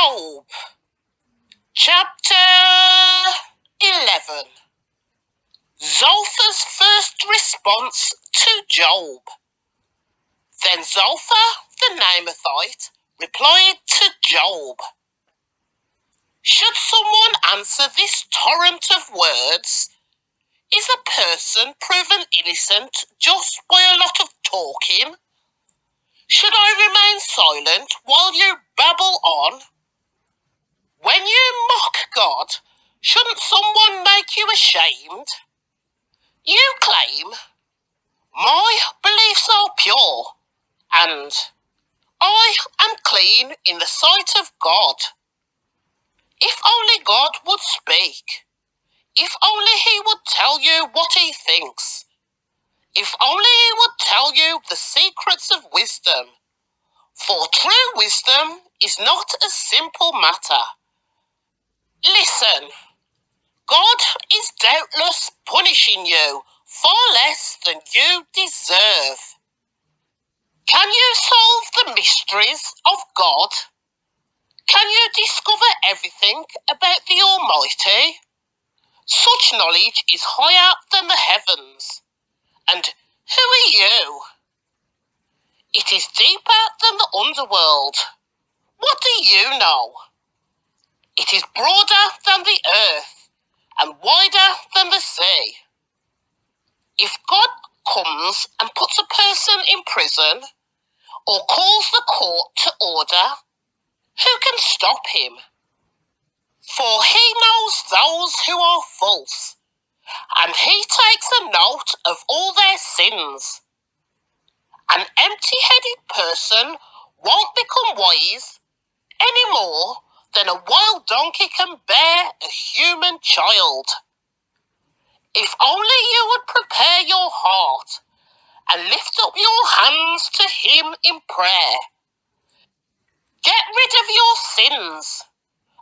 Job, chapter 11. Zophar's first response to Job. Then Zophar the Naamathite replied to Job, "Should someone answer this torrent of words? Is a person proven innocent just by a lot of talking? Should I remain silent while you babble on? When you mock God, shouldn't someone make you ashamed? You claim, 'My beliefs are pure, and I am clean in the sight of God.' If only God would speak. If only he would tell you what he thinks. If only he would tell you the secrets of wisdom. For true wisdom is not a simple matter. Listen, God is doubtless punishing you far less than you deserve. Can you solve the mysteries of God? Can you discover everything about the Almighty? Such knowledge is higher than the heavens. And who are you? It is deeper than the underworld. What do you know? It is broader than the earth and wider than the sea. If God comes and puts a person in prison or calls the court to order, who can stop him? For he knows those who are false, and he takes a note of all their sins. An empty-headed person won't become wise any more than a wild donkey can bear a human child. If only you would prepare your heart and lift up your hands to him in prayer. Get rid of your sins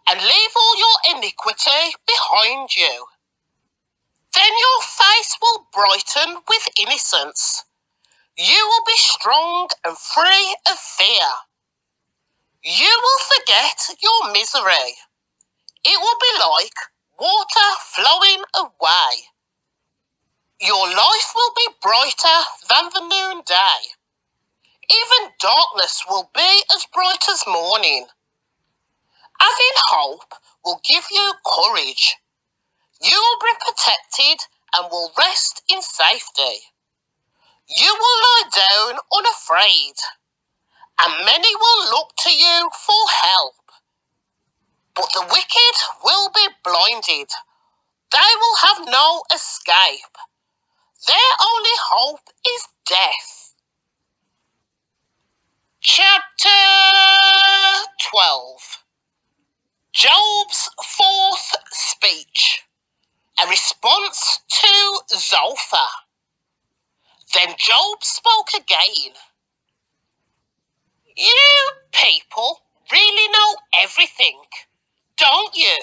and leave all your iniquity behind you. Then your face will brighten with innocence. You will be strong and free of fear. You will forget your misery. It will be like water flowing away. Your life will be brighter than the noonday. Even darkness will be as bright as morning. Having hope will give you courage. You will be protected and will rest in safety. You will lie down unafraid, and many will look to you for help. But the wicked will be blinded. They will have no escape. Their only hope is death. Chapter 12. Job's fourth speech. A response to Zophar. Then Job spoke again. You people really know everything, don't you?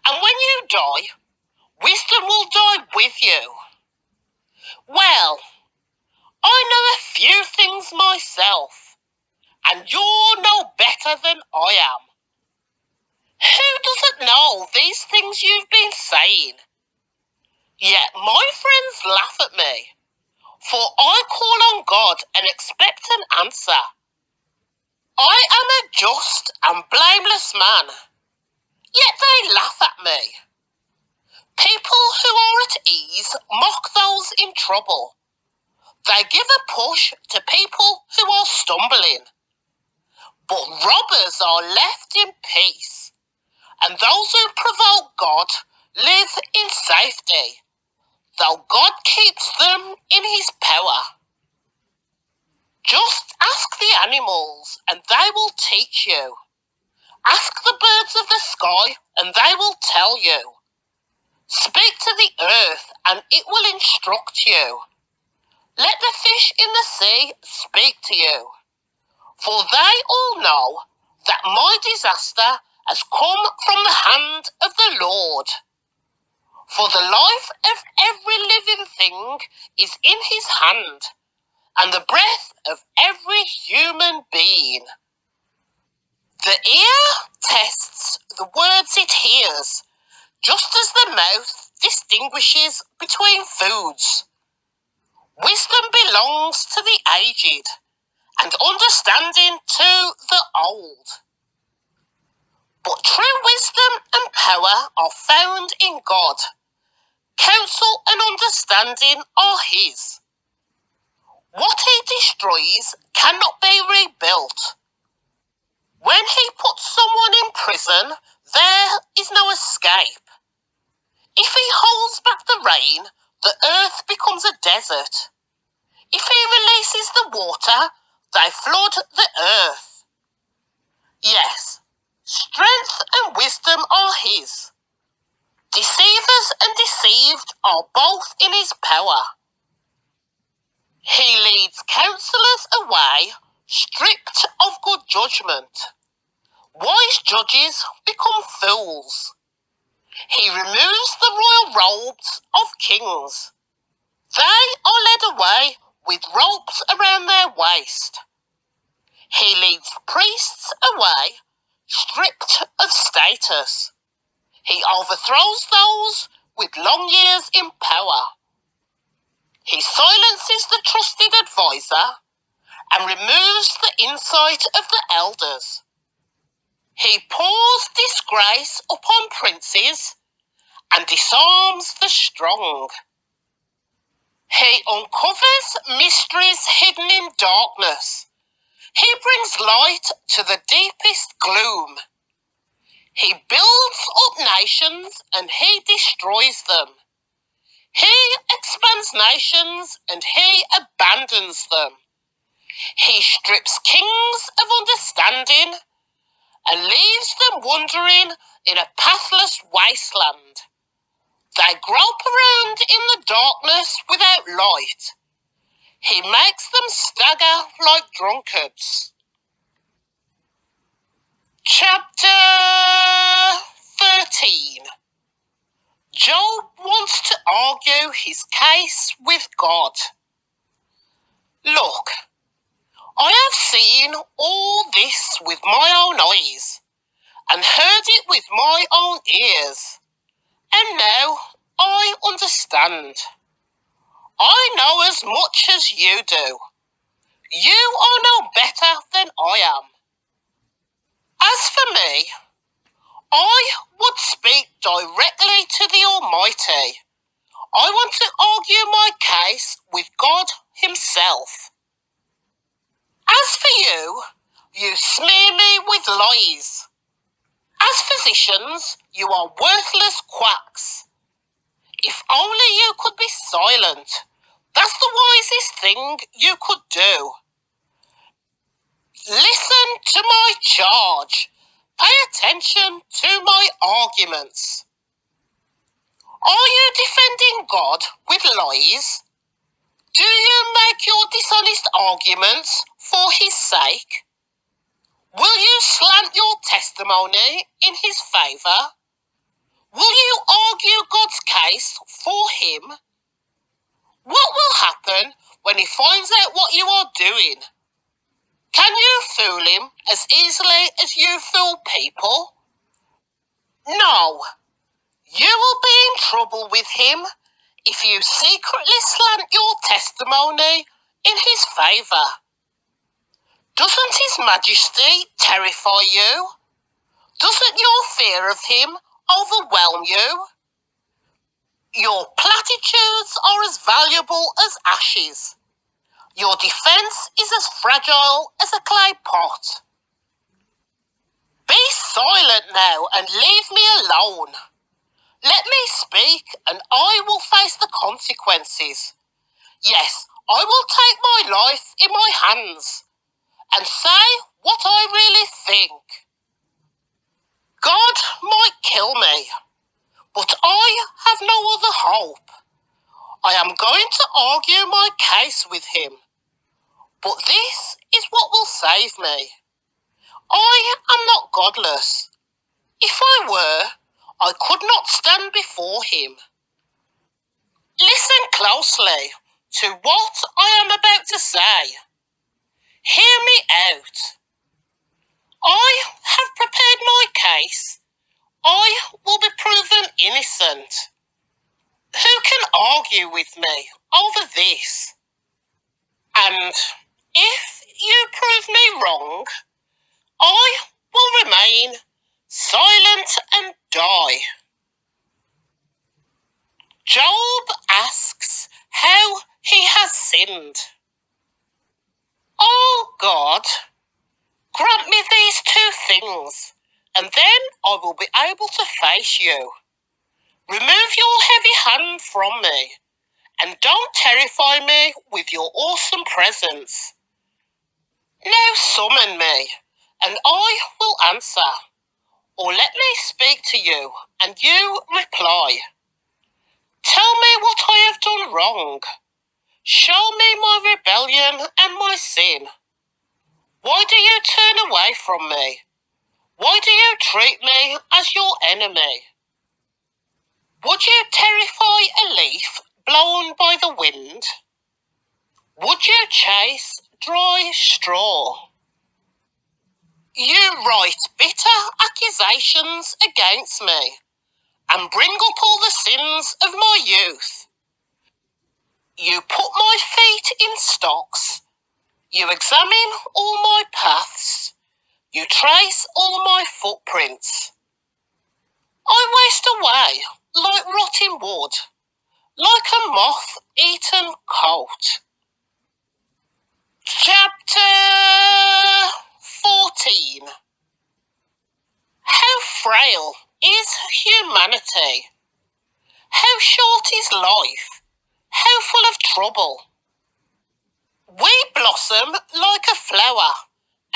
And when you die, wisdom will die with you. Well, I know a few things myself, and you're no better than I am. Who doesn't know these things you've been saying? Yet my friends laugh at me, for I call on God and expect an answer. I am a just and blameless man, yet they laugh at me. People who are at ease mock those in trouble. They give a push to people who are stumbling. But robbers are left in peace, and those who provoke God live in safety, though God keeps them in his power. Just ask the animals, and they will teach you. Ask the birds of the sky, and they will tell you. Speak to the earth, and it will instruct you. Let the fish in the sea speak to you. For they all know that my disaster has come from the hand of the Lord. For the life of every living thing is in his hand, and the breath of every human being. The ear tests the words it hears, just as the mouth distinguishes between foods. Wisdom belongs to the aged, and understanding to the old. But true wisdom and power are found in God. Counsel and understanding are his. What he destroys cannot be rebuilt. When he puts someone in prison, there is no escape. If he holds back the rain, the earth becomes a desert. If he releases the water, they flood the earth. Yes, strength and wisdom are his. Deceivers and deceived are both in his power. He leads counsellors away, stripped of good judgment. Wise judges become fools. He removes the royal robes of kings. They are led away with ropes around their waist. He leads priests away, stripped of status. He overthrows those with long years in power. He silences the trusted advisor and removes the insight of the elders. He pours disgrace upon princes and disarms the strong. He uncovers mysteries hidden in darkness. He brings light to the deepest gloom. He builds up nations and he destroys them. He expands nations and he abandons them. He strips kings of understanding and leaves them wandering in a pathless wasteland. They grope around in the darkness without light. He makes them stagger like drunkards. Chapter 13. Job wants to argue his case with God. Look, I have seen all this with my own eyes and heard it with my own ears, and now I understand. I know as much as you do. You are no better than I am. As for me, I would speak directly to the Almighty. I want to argue my case with God himself. As for you, you smear me with lies. As physicians, you are worthless quacks. If only you could be silent. That's the wisest thing you could do. Listen to my charge. Pay attention to my arguments. Are you defending God with lies? Do you make your dishonest arguments for his sake? Will you slant your testimony in his favour? Will you argue God's case for him? What will happen when he finds out what you are doing? Can you fool him as easily as you fool people? No. You will be in trouble with him if you secretly slant your testimony in his favour. Doesn't his majesty terrify you? Doesn't your fear of him overwhelm you? Your platitudes are as valuable as ashes. Your defence is as fragile as a clay pot. Be silent now and leave me alone. Let me speak and I will face the consequences. Yes, I will take my life in my hands and say what I really think. God might kill me, but I have no other hope. I am going to argue my case with him, but this is what will save me. I am not godless. If I were, I could not stand before him. Listen closely to what I am about to say. Hear me out. I have innocent. Who can argue with me over this? And if you prove me wrong, I will remain silent and die. Job asks how he has sinned. Oh God, grant me these two things, and then I will be able to face you. Remove your heavy hand from me, and don't terrify me with your awesome presence. Now summon me, and I will answer, or let me speak to you, and you reply. Tell me what I have done wrong. Show me my rebellion and my sin. Why do you turn away from me? Why do you treat me as your enemy? Would you terrify a leaf blown by the wind? Would you chase dry straw? You write bitter accusations against me and bring up all the sins of my youth. You put my feet in stocks. You examine all my paths. You trace all my footprints. I waste away like rotting wood, like a moth-eaten coat. Chapter 14. How frail is humanity? How short is life? How full of trouble? We blossom like a flower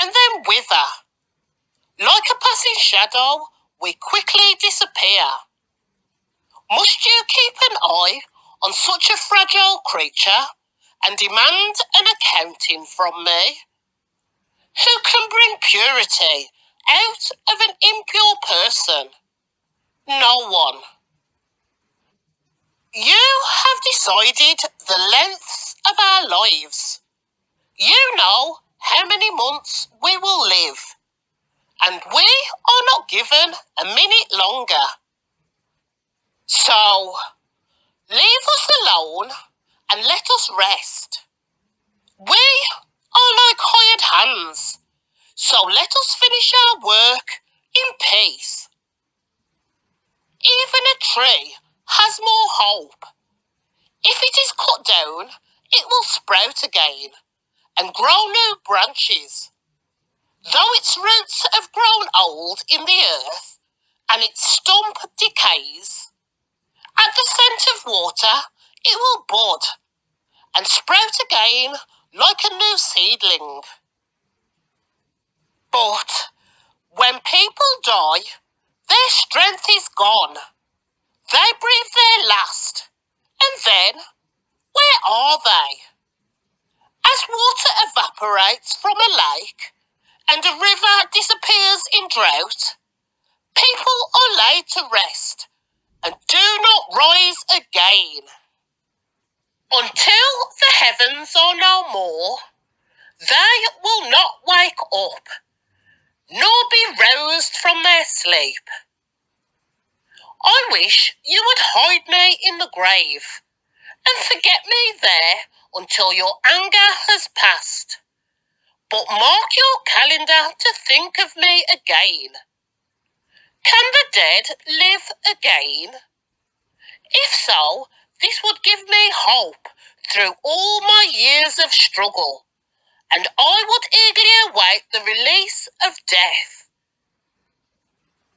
and then wither. Like a passing shadow, we quickly disappear. Must you keep an eye on such a fragile creature and demand an accounting from me? Who can bring purity out of an impure person? No one. You have decided the lengths of our lives. You know how many months we will live, and we are not given a minute longer. So, leave us alone and let us rest. We are like hired hands, so let us finish our work in peace. Even a tree has more hope. If it is cut down, it will sprout again and grow new branches. Though its roots have grown old in the earth and its stump decays, at the scent of water it will bud and sprout again like a new seedling. But when people die, their strength is gone. They breathe their last, and then, where are they? As water evaporates from a lake and a river disappears in drought, people are laid to rest and do not rise again. Until the heavens are no more, they will not wake up, nor be roused from their sleep. I wish you would hide me in the grave and forget me there until your anger has passed. But mark your calendar to think of me again. Can the dead live again? If so, this would give me hope through all my years of struggle, and I would eagerly await the release of death.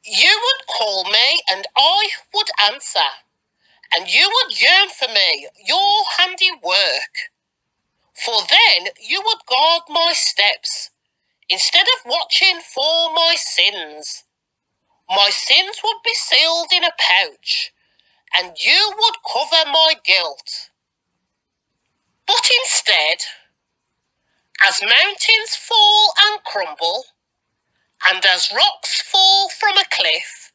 You would call me and I would answer, and you would yearn for me, your handiwork. For then you would guard my steps, instead of watching for my sins. My sins would be sealed in a pouch, and you would cover my guilt. But instead, as mountains fall and crumble, and as rocks fall from a cliff,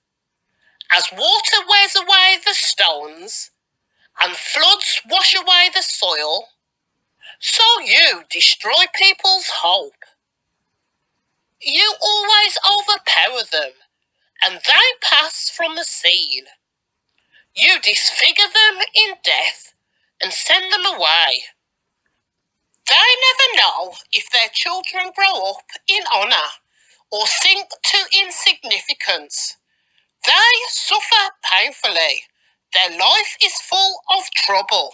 as water wears away the stones, and floods wash away the soil, so you destroy people's hope. You always overpower them, and they pass from the scene. You disfigure them in death and send them away. They never know if their children grow up in honour or sink to insignificance. They suffer painfully. Their life is full of trouble.